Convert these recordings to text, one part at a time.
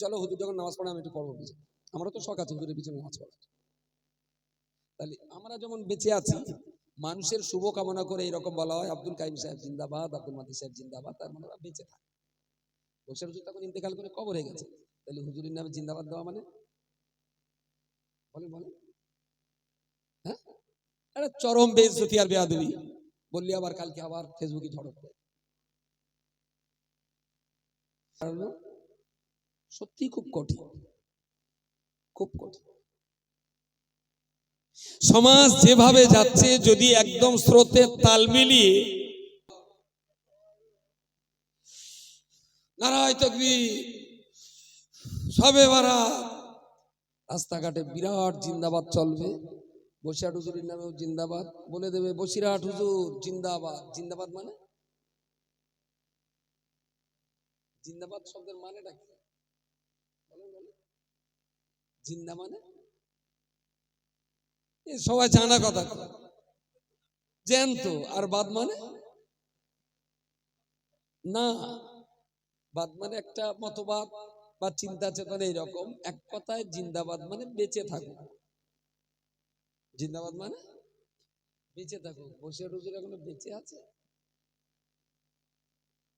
চলো হুজুর যখন নামাজ পড়ে আমি একটু পড়বো পিছনে, আমারও তো শখ আছে হুজুরের পিছনে নামাজ পড়ার। তাহলে আমরা যেমন বেঁচে আছি, মানুষের শুভ কামনা করে এরকম বলা হয় আব্দুল কাইম সাহেব জিন্দাবাদ, আব্দুল মাদি সাহেব জিন্দাবাদ, তার মানে ওরা বেঁচে থাকে। বসে হুজুর তখন ইন্তেকাল করে কবর হয়ে গেছে, তাহলে হুজুরের নামে জিন্দাবাদ দেওয়া মানে বলেন বলেন, হ্যাঁ, আরে চরম বেইজ্জতি আর বেয়াদবি। বললি আবার কালকে আবার ফেসবুকে ঝড় হবে। সত্যি খুব কঠিন, খুব কঠিন। সমাজ যেভাবে যাচ্ছে, যদি একদম স্রোতের তাল মিলিয়ে নারায় তাকবীর সবে বারাত, রাস্তাঘাটে বিরাট জিন্দাবাদ চলবে। বসিরহাট হুজুরের নামেও জিন্দাবাদ বলে দেবে, বসিরহাট হুজুর জিন্দাবাদ। জিন্দাবাদ মানে, জিন্দাবাদ শব্দের মানেটা কি? জিন্দা মানে সবাই জানা কথা, জ্যান্ত। আর বাদ মানে না, বাদ মানে একটা মতবাদ বা চিন্তা চেতনা, এইরকম। এক কথায় জিন্দাবাদ মানে বেঁচে থাকো। জিন্দাবাদ মানে বেঁচে থাকো। বসিরহাট হুজুর এখনো বেঁচে আছে,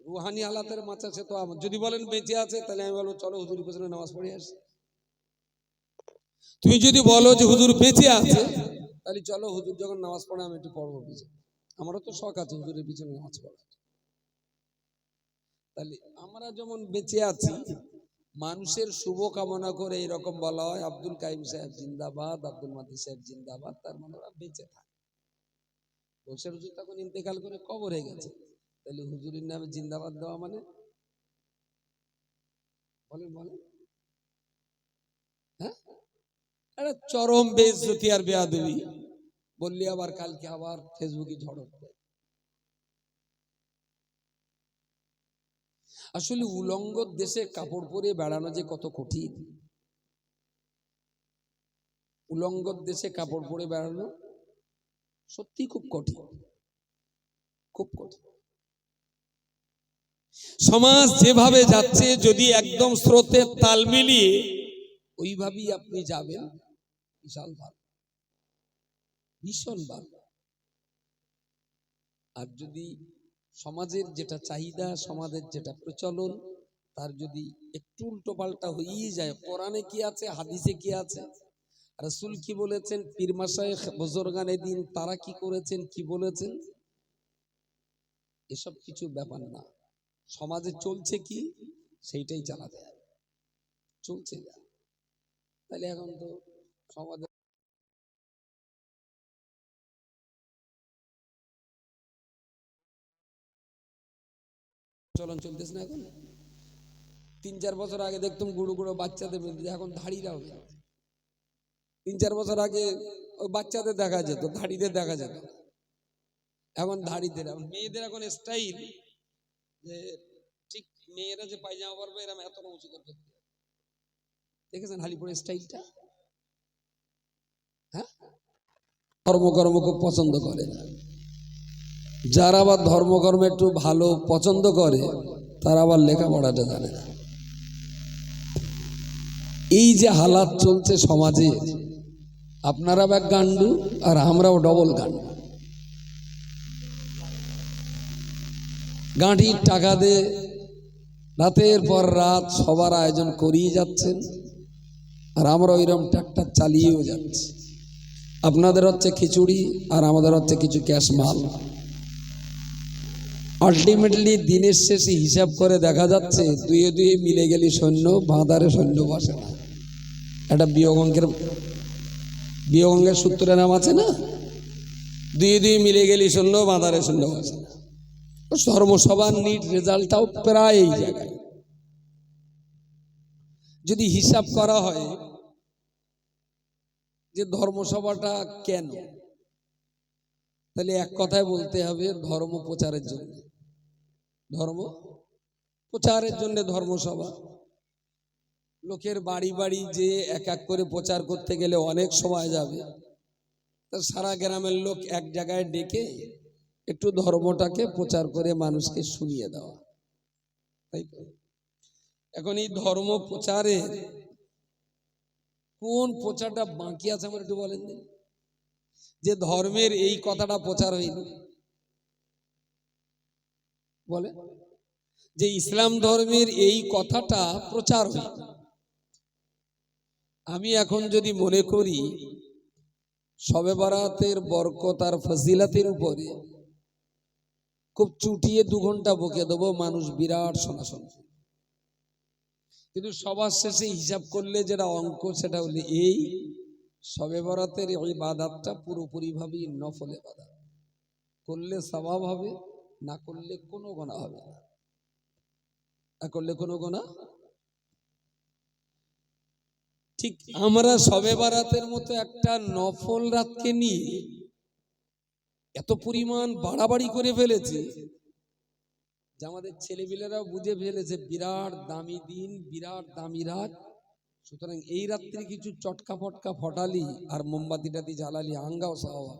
রুহানি আলাতের মাচা সে তো যদি বলেন বেঁচে আছে, তাহলে আমি বলবো চলো হুজুর পেছনে নামাজ পড়ে আসি। তুমি যদি বলো যে হুজুর বেঁচে আছে, তাহলে চলো হুজুর যখন নামাজ পড়ে আমি একটু পড়বো পিছনে, আমারও তো শখ আছে হুজুরের পিছনে নামাজ পড়ার। তাহলে আমরা যেমন বেঁচে আছি, মানুষের শুভ কামনা করে এরকম বলা হয় আব্দুল কাইম সাহেব জিন্দাবাদ, আব্দুল মাদি সাহেব জিন্দাবাদ, তার মানে ওরা বেঁচে থাকে। বসে হুজুর তখন ইন্তেকাল করে কবর হয়ে গেছে, তাহলে হুজুরের নামে জিন্দাবাদ দেওয়া মানে বলেন বলেন, হ্যাঁ, আরে চরম বেইজ্জতি আর বেয়াদবি। বললি আবার কালকে আবার ফেসবুকে ঝড় হবে। আসলে উলঙ্গ দেশে কাপড় পরে বেড়ানো যে কত কঠিন। উলঙ্গ দেশে কাপড় পরে বেড়ানো সত্যি খুব কঠিন, খুব কঠিন। সমাজ যেভাবে যাচ্ছে, যদি একদম স্রোতের তাল মিলিয়ে ওইভাবেই আপনি যাবেন, বিশাল ভালো, ভীষণ ভালো। আর যদি সমাজের যেটা চাহিদা, সমাজের যেটা প্রচলন, তার যদি একটু উল্টো পাল্টা হয়েই যায়, কোরআনে কি আছে, হাদিসে কি আছে, রাসূল কি বলেছেন, পীর মাশায়েখ বুজুর্গানে দিন তারা কি করেছেন, কি বলেছেন, এসব কিছু ব্যাপার না। সমাজে চলছে কি সেইটাই চালাতে হবে, চলছে যা। তাহলে এখন তো সমাজে চলন চলতেছে না। এখন 3-4 বছর আগে দেখতাম গুঁড়ো গুঁড়ো বাচ্চাদের মধ্যে, এখন ধাড়িরাও যায়। 3-4 বছর আগে ওই বাচ্চাদের দেখা যেত, ধাড়িদের দেখা যেত। এখন ধাড়িদের, এখন মেয়েদের এখন স্টাইল যে ঠিক মেয়েরা যে পায়জামা পরবে এরকম এত উঁচু করবে, দেখেছেন হালিপুরের স্টাইলটা? হ্যাঁ, ধর্মকর্ম খুব পছন্দ করে না। যারা আবার ধর্মকর্ম একটু ভালো পছন্দ করে, তারা আবার লেখাপড়াটা জানে না। এই যে হালাত চলছে সমাজে, আপনারা এক গান্ডু আর আমরাও ডবল গান্ডু। গাঁঠির টাকা দিয়ে রাতের পর রাত সবার আয়োজন করিয়ে যাচ্ছেন, আর আমরা ওইরকম ট্রাক্টর চালিয়েও যাচ্ছি। আপনাদের হচ্ছে খিচুড়ি আর আমাদের হচ্ছে কিছু ক্যাশ মাল। আলটিমেটলি দিনের শেষে হিসাব করে দেখা যাচ্ছে দুয়ে দুয়ে মিলে গেলে সৈন্য, বাঁধারে সৈন্য বসে না। একটা বিয়োগঙ্গের সূত্রে নাম আছে না, দুয়ে দুয়ে মিলে গেলে সৈন্য, বাঁধারে সৈন্য বসে না। ধর্মসভার নিট রেজাল্টটাও প্রায় এই জায়গায়। যদি হিসাব করা হয় যে ধর্মসভাটা কেন, তাহলে এক কথায় বলতে হবে ধর্ম প্রচারের জন্য। ধর্ম প্রচারের জন্য ধর্মসভা। লোকের বাড়ি বাড়ি যে এক এক করে প্রচার করতে গেলে অনেক সময় যাবে, তা সারা গ্রামের লোক এক জায়গায় ডেকে একটু ধর্মটাকে প্রচার করে মানুষকে শুনিয়ে দেওয়া, তাই তো? এখন এই ধর্ম প্রচারে কোন প্রচারটা বাকি আছে আমার একটু বলেন দিন, যে ধর্মের এই কথাটা প্রচার হয়নি? বলে যে ইসলাম ধর্মের এই কথাটা প্রচার হয়নি। আমি এখন যদি মনে করি শবে বরাতের বরকত আর ফজিলাতের উপরে খুব চুটিয়ে 2 ঘন্টা বকে দেবো, মানুষ বিরাট শোনাশোন, কিন্তু সবার শেষে হিসাব করলে যেটা অঙ্ক সেটা হলে এই শবে বরাতের ইবাদতটা পুরোপুরি ভাবে নফল ইবাদত, করলে সওয়াব হবে, না করলে কোনো গুনাহ হবে না, না করলে কোনো গুনাহ। ঠিক আমরা শবে বরাতের মতো একটা নফল রাতকে নিয়ে এত পরিমাণ বাড়াবাড়ি করে ফেলেছি যে আমাদের ছেলেপিলেরাও বুঝে ফেলেছে বিরাট দামি দিন, বিরাট দামি রাত, সুতরাং এই রাত্রে কিছু চটকা ফটকা ফটালি আর মোমবাতি টাতি জ্বালালি আঙ্গাও সাওয়া।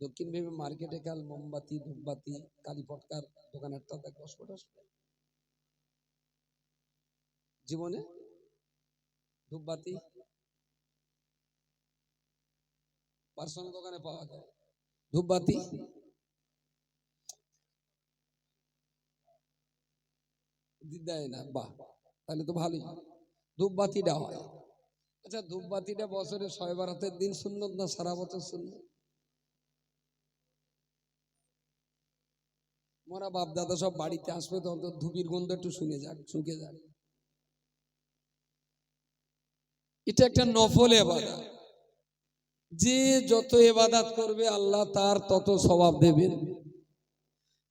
দক্ষিণ ভেবে মার্কেটে কাল মোমবাতি ধূপবাতি কালী ফটকার দোকান একটা দেখ, জীবনে ধূপবাতি পার্সোনাল দোকানে পাওয়া যায়, ধূপবাতি দেয় না, বাহ তাহলে তো ভালোই, ধূপবাতিটা হয়। আচ্ছা ধূপবাতিটা বছরে শবে বরাতের দিন সুন্নত না সারা বছর সুন্নত? মোরা বাপ দাদা সব বাড়িতে আসবে তো অন্তত ধূপির গন্ধ একটু শুনে যাক, শুকে যাক। এটা একটা নফল ইবাদত, যে যত ইবাদত করবে আল্লাহ তার তত সওয়াব দেবেন,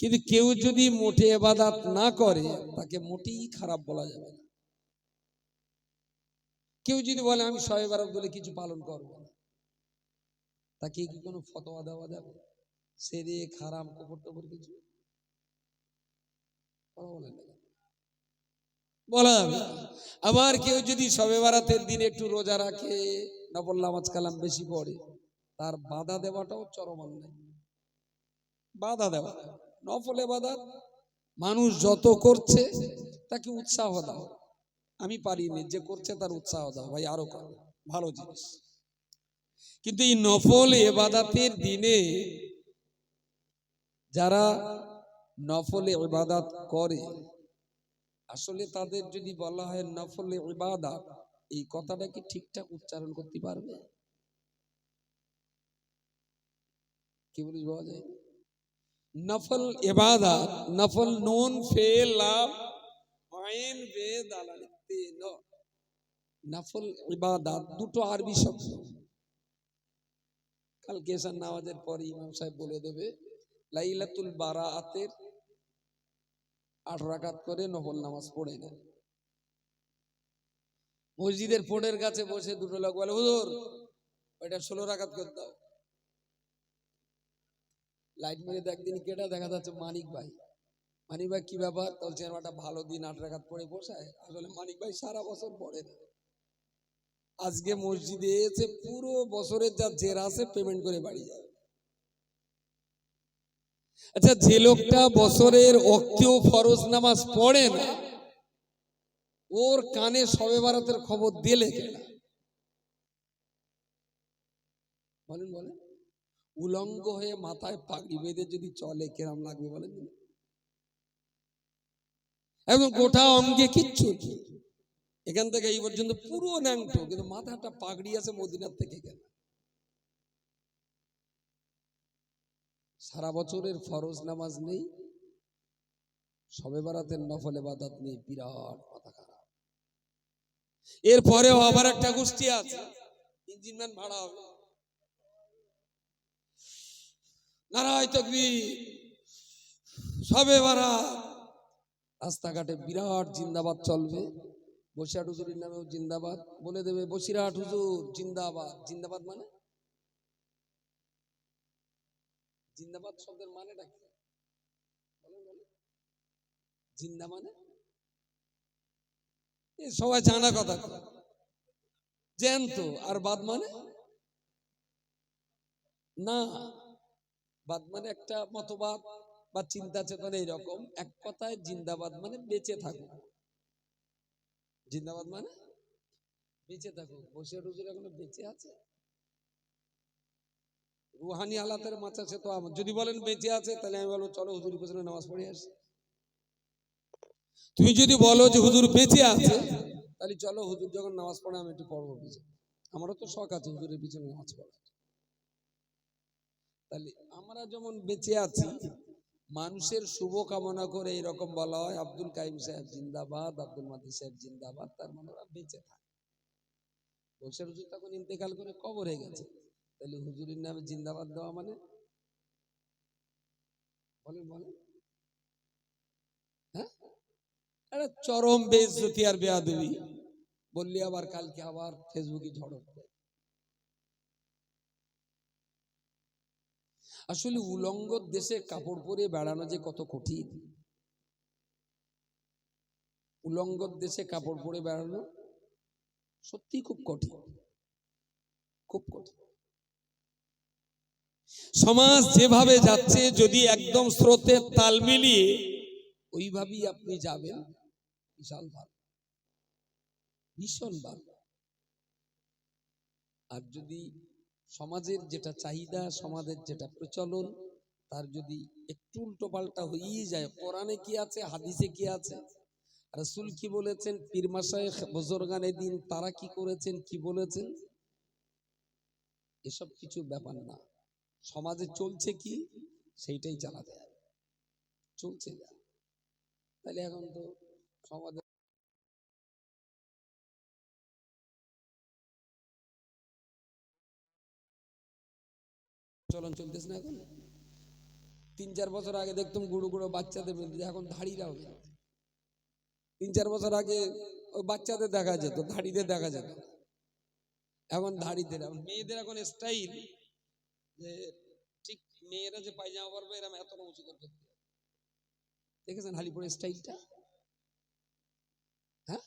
কিন্তু কেউ যদি মোটে ইবাদত না করে তাকে মোটেই খারাপ বলা যাবে না। কেউ যদি বলে আমি শবে বরাত বলে কিছু পালন করব না, তাকে কি কোনো ফতোয়া দেওয়া যাবে? সেরে খারাপ কবর টবর কিছু বলা যাবে না। আবার কেউ যদি শবে বরাতের দিন একটু রোজা রাখে, নফল নামাজ কালাম বেশি পড়ে, তার বাধা দেওয়াটাও চরম অন্যায়। বাধা দেওয়া, নফল ইবাদত মানুষ যত করছে তাকে উৎসাহ দাও, আমি পারিনি, যে করছে তার উৎসাহ দাও, ভাই আরো কর, ভালো জিনিস। কিন্তু এই নফল ইবাদতের দিনে যারা নফল ইবাদত করে, আসলে তাদের যদি বলা হয় নফল ইবাদত, এই কথাটা কি ঠিকঠাক উচ্চারণ করতে পারবে? কি বলিস বলা যায়? নফল ইবাদত, নফল নুন ফে লাম আইন বে দালাল তে ন, নফল ইবাদত দুটো আরবি শব্দ। কালকে এশার নামাজের পরে ইমাম সাহেব বলে দেবে লাইলাতুল বারাআতের 8 রাকাত করে নফল নামাজ পড়ে নেন। মসজিদের পোর্টের কাছে বসে দুটো লোক বলে হুজুর ওইটা 16 রাকাত করে দাও। লাইট মেরে একদিন কেটা, দেখা যাচ্ছে মানিক ভাই। মানিক ভাই কি ব্যাপার? বলছে একটা ভালো দিন 8 রাকাত পড়ে বসায়। আসলে মানিক ভাই সারা বছর পড়ে না, আজকে মসজিদে এসে পুরো বছরের যা জের আছে পেমেন্ট করে বাড়ি যায়। আচ্ছা যে লোকটা বছরের ওয়াক্তেও ফরজ নামাজ পড়ে না, ওর কানে শবে বরাতের খবর দিলে কেনা? বলেন বলেন, উলঙ্গ হয়ে মাথায় পাগড়ি বেঁধে যদি চলে কেরাম লাগবে বলেন? এবং গোটা অঙ্গে কিচ্ছু নেই, এখান থেকে এই পর্যন্ত পুরো ন্যাংটো, কিন্তু মাথাটা পাগড়ি আছে মদিনার থেকে কেন? সারা বছরের ফরজ নামাজ নেই, শবে বরাতের নফল ইবাদত নেই, বিরাট মাথা খারাপ। এরপরেও আবার একটা গোষ্ঠী আছে, ইঞ্জিনম্যান ভাড়া হবে, নারায়ে তাকবীর, শবে বরাত, রাস্তাঘাটে বিরাট জিন্দাবাদ চলবে। বসিরহাট হুজুরের নামেও জিন্দাবাদ বলে দেবে, বসিরহাট হুজুর জিন্দাবাদ। জিন্দাবাদ মানে, জিন্দাবাদ শব্দের মানেটা কি? জিন্দা মানে সবাই জানা কথা, জ্যান্ত। আর বাদ মানে না, বাদ মানে একটা মতবাদ, বা চিন্তা চেতনা এরকম। এক কথায় জিন্দাবাদ মানে বেঁচে থাকুক। জিন্দাবাদ মানে বেঁচে থাকুক। বসির হুজুর এখনো বেঁচে আছে? রুহানি আলাতের মাছ আছে তো আমার। যদি বলেন বেঁচে আছে, তাহলে আমি বলবো চলো হুজুরের পেছনে নামাজ পড়ে আসি। তুমি যদি বলো যে হুজুর বেঁচে আছে, তাহলে চলো হুজুর যখন নামাজ পড়ে আমি একটু পড়বো পিছনে। আমারও তো শখ আছে হুজুরের পিছনে নামাজ পড়ার। তাহলে আমরা যেমন বেঁচে আছি, মানুষের শুভ কামনা করে এরকম বলা হয় আব্দুল কাইম সাহেব জিন্দাবাদ, আব্দুল মাতি সাহেব জিন্দাবাদ, তার মানে ওরা বেঁচে থাকে। বসির হুজুর তখন ইন্তেকাল করে কবর হয়ে গেছে, তাহলে হুজুরের নামে জিন্দাবাদ দেওয়া মানে? বলেন বলেন। হ্যাঁ, একটা চরম বেইজ্জতি আর বেয়াদবি। বললি আবার কালকে আবার ফেসবুকে ঝড় উঠবে। আসলে উলঙ্গ দেশে কাপড় পরে বেড়ানো যে কত কঠিন। উলঙ্গ দেশে কাপড় পরে বেড়ানো সত্যি খুব কঠিন, খুব কঠিন। সমাজ যেভাবে যাচ্ছে, যদি একদম স্রোতের তাল মিলিয়ে ওইভাবেই আপনি যাবেন, বিশাল ভালো, ভীষণ ভালো। আর যদি সমাজের যেটা চাহিদা, সমাজের যেটা প্রচলন, তার যদি একটু উল্টো পাল্টা হয়েই যায়, কোরআনে কি আছে, হাদিসে কি আছে, রাসূল কি বলেছেন, পীর মাশায়েখ বুজুর্গানে দিন তারা কি করেছেন, কি বলেছেন, এসব কিছু ব্যাপার না। সমাজে চলছে কি সেইটাই চালাতে হবে, চলছে যা। তাহলে এখন তো সমাজে চলন চলতেছে না। এখন 3-4 বছর আগে দেখতাম গুঁড়ো গুঁড়ো বাচ্চাদের মধ্যে, এখন ধাড়িরাও বেরোয়। 3-4 বছর আগে ওই বাচ্চাদের দেখা যেত, ধাড়িদের দেখা যেত। এখন ধাড়িদের, এখন মেয়েদের এখন স্টাইল যে ঠিক মেয়েরা যে পায়জামা পরবে এরকম এত উঁচু করবে। দেখেছেন হালিপুরের স্টাইলটা? হ্যাঁ,